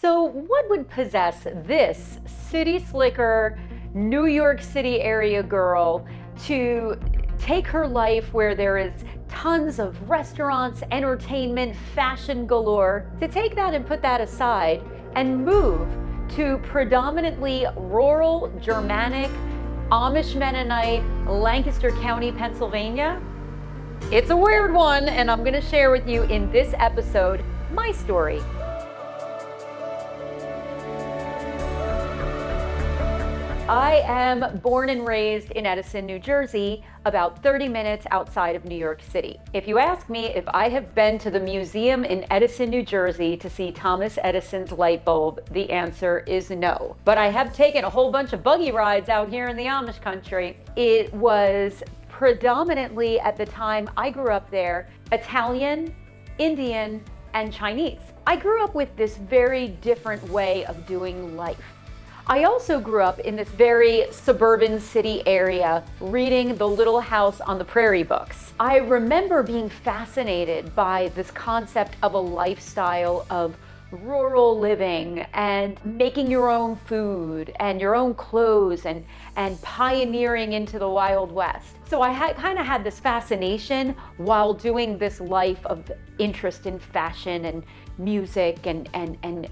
So what would possess this city slicker, New York City area girl to take her life where there is tons of restaurants, entertainment, fashion galore, to take that and put that aside and move to predominantly rural, Germanic, Amish Mennonite, Lancaster County, Pennsylvania? It's a weird one, and I'm going to share with you in this episode my story. I am born and raised in Edison, New Jersey, about 30 minutes outside of New York City. If you ask me if I have been to the museum in Edison, New Jersey to see Thomas Edison's light bulb, the answer is no. But I have taken a whole bunch of buggy rides out here in the Amish country. It was predominantly, at the time I grew up there, Italian, Indian, and Chinese. I grew up with this very different way of doing life. I also grew up in this very suburban city area reading the Little House on the Prairie books. I remember being fascinated by this concept of a lifestyle of rural living and making your own food and your own clothes and pioneering into the Wild West. So I kind of had this fascination while doing this life of interest in fashion and music and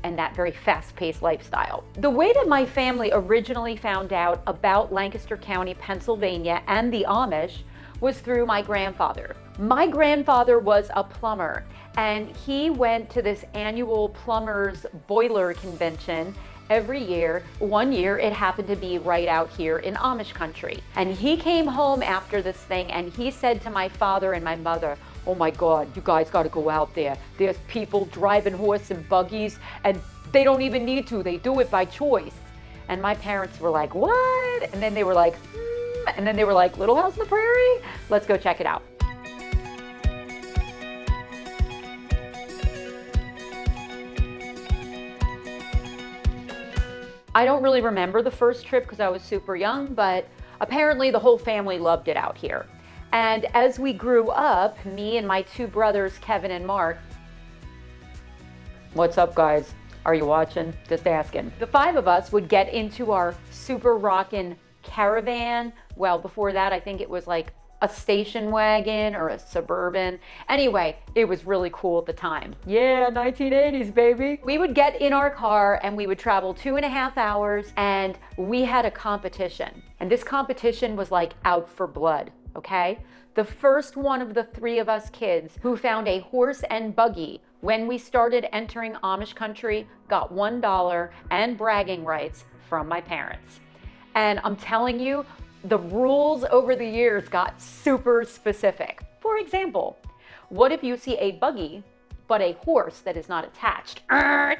that very fast-paced lifestyle. The way that my family originally found out about Lancaster County, Pennsylvania and the Amish was through my grandfather. My grandfather was a plumber, and he went to this annual plumbers boiler convention every year. One year it happened to be right out here in Amish country. And he came home after this thing and he said to my father and my mother, "Oh my God, you guys gotta go out there. There's people driving horse and buggies and they don't even need to, they do it by choice." And my parents were like, "What?" And then they were like, and then they were like, "Little House on the Prairie? Let's go check it out." I don't really remember the first trip because I was super young, but apparently the whole family loved it out here. And as we grew up, me and my two brothers, Kevin and Mark, what's up guys? Are you watching? Just asking. The five of us would get into our super rockin' caravan. Well, before that, I think it was like a station wagon or a Suburban. Anyway, it was really cool at the time. Yeah, 1980s, baby. We would get in our car and we would travel 2.5 hours, and we had a competition. And this competition was like out for blood, okay? The first one of the three of us kids who found a horse and buggy when we started entering Amish country got $1 and bragging rights from my parents. And I'm telling you, the rules over the years got super specific. For example, what if you see a buggy, but a horse that is not attached?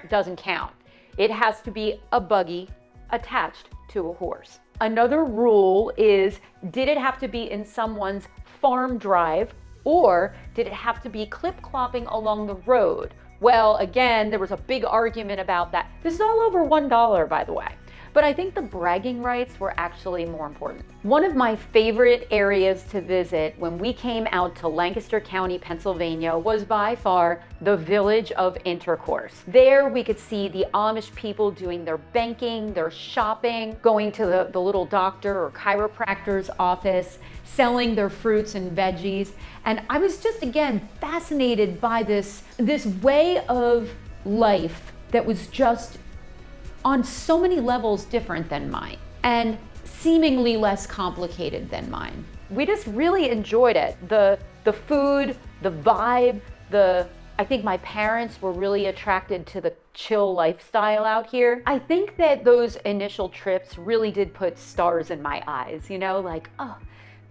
Doesn't count. It has to be a buggy attached to a horse. Another rule is, did it have to be in someone's farm drive, or did it have to be clip-clopping along the road? Well, again, there was a big argument about that. This is all over $1, by the way. But I think the bragging rights were actually more important. One of my favorite areas to visit when we came out to Lancaster County, Pennsylvania was by far the village of Intercourse. There we could see the Amish people doing their banking, their shopping, going to the little doctor or chiropractor's office, selling their fruits and veggies. And I was just, again, fascinated by this way of life that was just on so many levels different than mine and seemingly less complicated than mine. We just really enjoyed it. The food, the vibe, I think my parents were really attracted to the chill lifestyle out here. I think that those initial trips really did put stars in my eyes, you know, like, oh,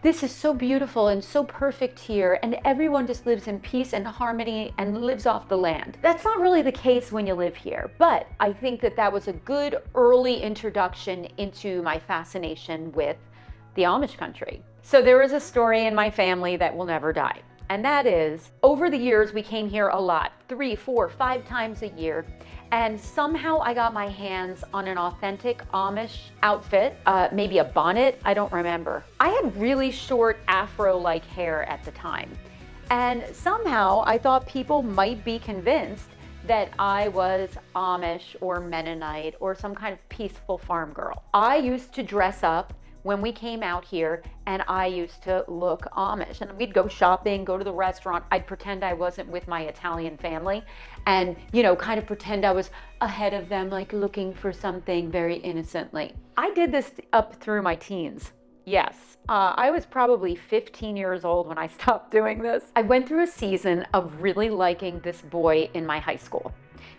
this is so beautiful and so perfect here, and everyone just lives in peace and harmony and lives off the land. That's not really the case when you live here, but I think that that was a good early introduction into my fascination with the Amish country. So there is a story in my family that will never die, and that is, over the years we came here a lot, 3, 4, 5 times a year, and somehow I got my hands on an authentic Amish outfit, maybe a bonnet, I don't remember. I had really short afro-like hair at the time, and somehow I thought people might be convinced that I was Amish or Mennonite or some kind of peaceful farm girl. I used to dress up when we came out here, and I used to look Amish, and we'd go shopping, go to the restaurant. I'd pretend I wasn't with my Italian family and, kind of pretend I was ahead of them, like looking for something very innocently. I did this up through my teens. Yes, I was probably 15 years old when I stopped doing this. I went through a season of really liking this boy in my high school.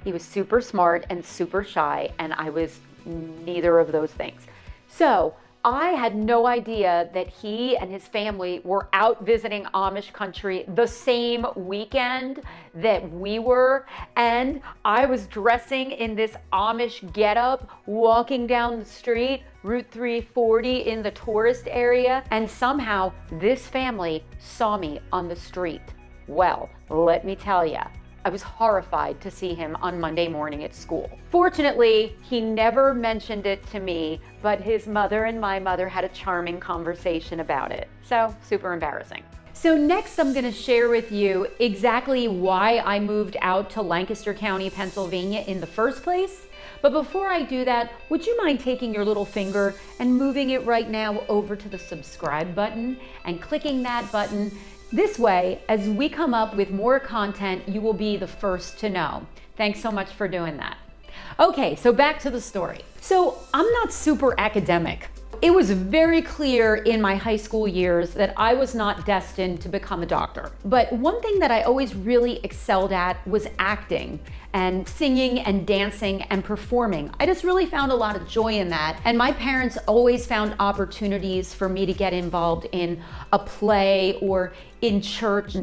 He was super smart and super shy, and I was neither of those things. So I had no idea that he and his family were out visiting Amish country the same weekend that we were, and I was dressing in this Amish getup, walking down the street, Route 340 in the tourist area, and somehow this family saw me on the street. Well, let me tell you, I was horrified to see him on Monday morning at school. Fortunately, he never mentioned it to me, but his mother and my mother had a charming conversation about it. So, super embarrassing. So next, I'm gonna share with you exactly why I moved out to Lancaster County, Pennsylvania in the first place. But before I do that, would you mind taking your little finger and moving it right now over to the subscribe button and clicking that button? This way, as we come up with more content, you will be the first to know. Thanks so much for doing that. Okay, so back to the story. So I'm not super academic. It was very clear in my high school years that I was not destined to become a doctor. But one thing that I always really excelled at was acting and singing and dancing and performing. I just really found a lot of joy in that. And my parents always found opportunities for me to get involved in a play or in church,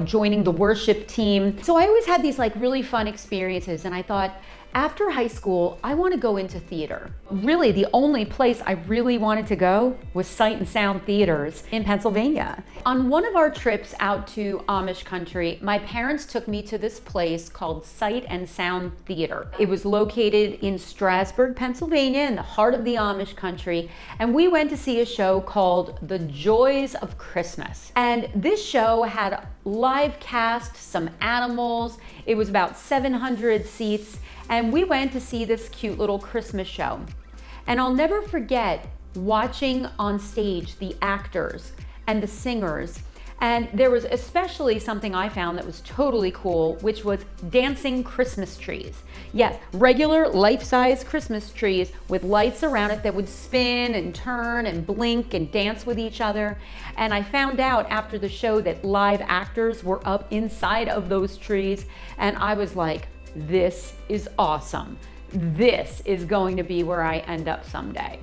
joining the worship team. So I always had these really fun experiences, and I thought, after high school, I want to go into theater. Really, the only place I really wanted to go was Sight and Sound Theaters in Pennsylvania. On one of our trips out to Amish country, my parents took me to this place called Sight and Sound Theater. It was located in Strasburg, Pennsylvania, in the heart of the Amish country, and we went to see a show called The Joys of Christmas. And this show had live cast, some animals. It was about 700 seats. And we went to see this cute little Christmas show. And I'll never forget watching on stage the actors and the singers. And there was especially something I found that was totally cool, which was dancing Christmas trees. Yes, regular life-size Christmas trees with lights around it that would spin and turn and blink and dance with each other. And I found out after the show that live actors were up inside of those trees. And I was like, this is awesome. This is going to be where I end up someday.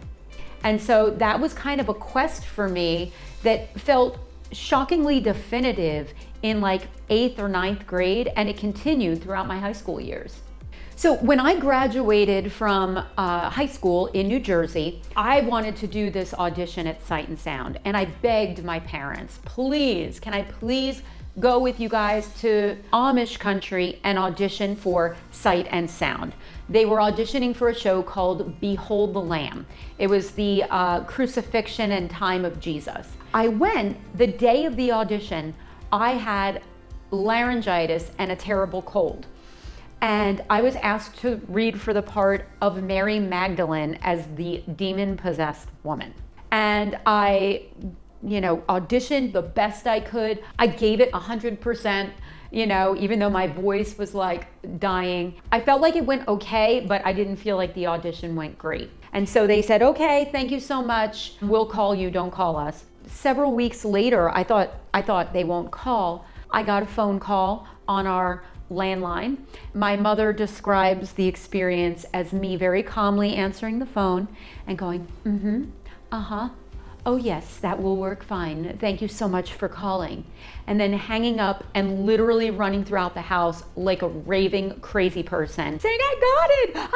And so that was kind of a quest for me that felt shockingly definitive in 8th or 9th grade, and it continued throughout my high school years. So when I graduated from high school in New Jersey, I wanted to do this audition at Sight and Sound, and I begged my parents, please, can I please go with you guys to Amish country and audition for Sight and Sound. They were auditioning for a show called Behold the Lamb. It was the crucifixion and time of Jesus. I went the day of the audition. I had laryngitis and a terrible cold. And I was asked to read for the part of Mary Magdalene as the demon-possessed woman. And I auditioned the best I could. I gave it 100%, even though my voice was dying. I felt like it went okay, but I didn't feel like the audition went great. And so they said, okay, thank you so much. We'll call you, don't call us. Several weeks later, I thought they won't call. I got a phone call on our landline. My mother describes the experience as me very calmly answering the phone and going, oh yes, that will work fine. Thank you so much for calling. And then hanging up and literally running throughout the house like a raving crazy person, saying, I got it,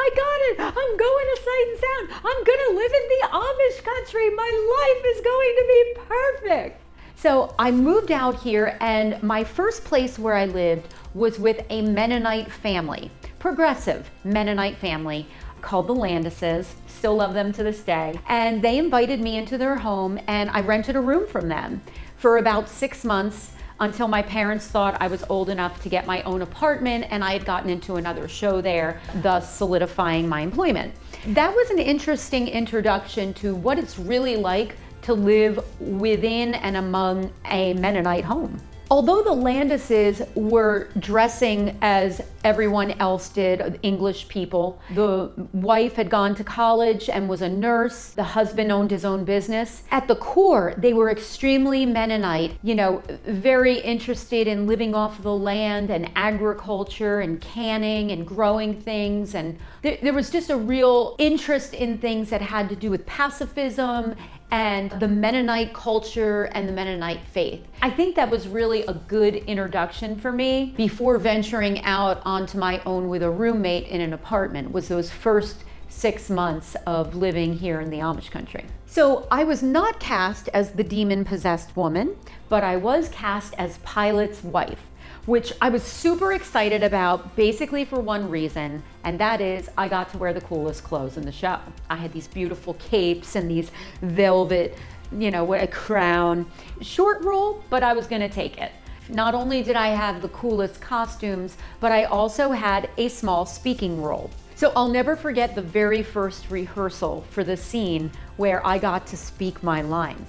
I'm going to Sight and Sound. I'm gonna live in the Amish country. My life is going to be perfect. So I moved out here, and my first place where I lived was with a Mennonite family, progressive Mennonite family, called the Landises. Still love them to this day. And they invited me into their home, and I rented a room from them for about 6 months until my parents thought I was old enough to get my own apartment and I had gotten into another show there, thus solidifying my employment. That was an interesting introduction to what it's really like to live within and among a Mennonite home. Although the Landises were dressing as everyone else did, English people, the wife had gone to college and was a nurse, the husband owned his own business. At the core, they were extremely Mennonite, very interested in living off the land and agriculture and canning and growing things. And there was just a real interest in things that had to do with pacifism and the Mennonite culture and the Mennonite faith. I think that was really a good introduction for me before venturing out onto my own with a roommate in an apartment, was those first 6 months of living here in the Amish country. So I was not cast as the demon-possessed woman, but I was cast as Pilate's wife, which I was super excited about, basically for one reason, and that is I got to wear the coolest clothes in the show. I had these beautiful capes and these velvet, a crown. Short role, but I was gonna take it. Not only did I have the coolest costumes, but I also had a small speaking role. So I'll never forget the very first rehearsal for the scene where I got to speak my lines.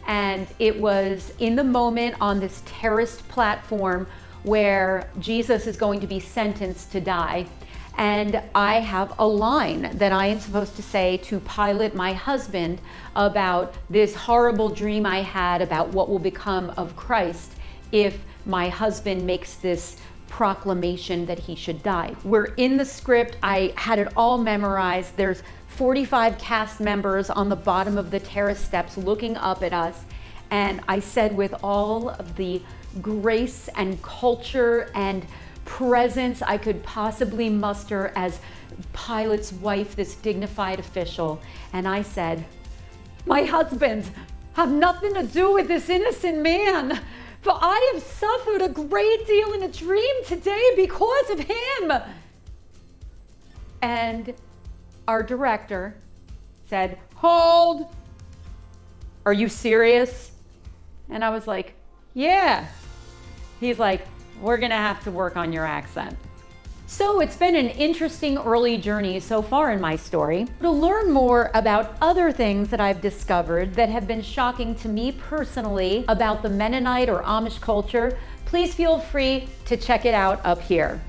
And it was in the moment on this terraced platform where Jesus is going to be sentenced to die. And I have a line that I am supposed to say to Pilate, my husband, about this horrible dream I had about what will become of Christ if my husband makes this proclamation that he should die. We're in the script. I had it all memorized. There's 45 cast members on the bottom of the terrace steps looking up at us. And I said with all of the grace and culture and presence I could possibly muster as Pilate's wife, this dignified official. And I said, my husband, have nothing to do with this innocent man, for I have suffered a great deal in a dream today because of him. And our director said, hold, are you serious? And I was like, yeah. He's like, we're gonna have to work on your accent. So it's been an interesting early journey so far in my story. To learn more about other things that I've discovered that have been shocking to me personally about the Mennonite or Amish culture, please feel free to check it out up here.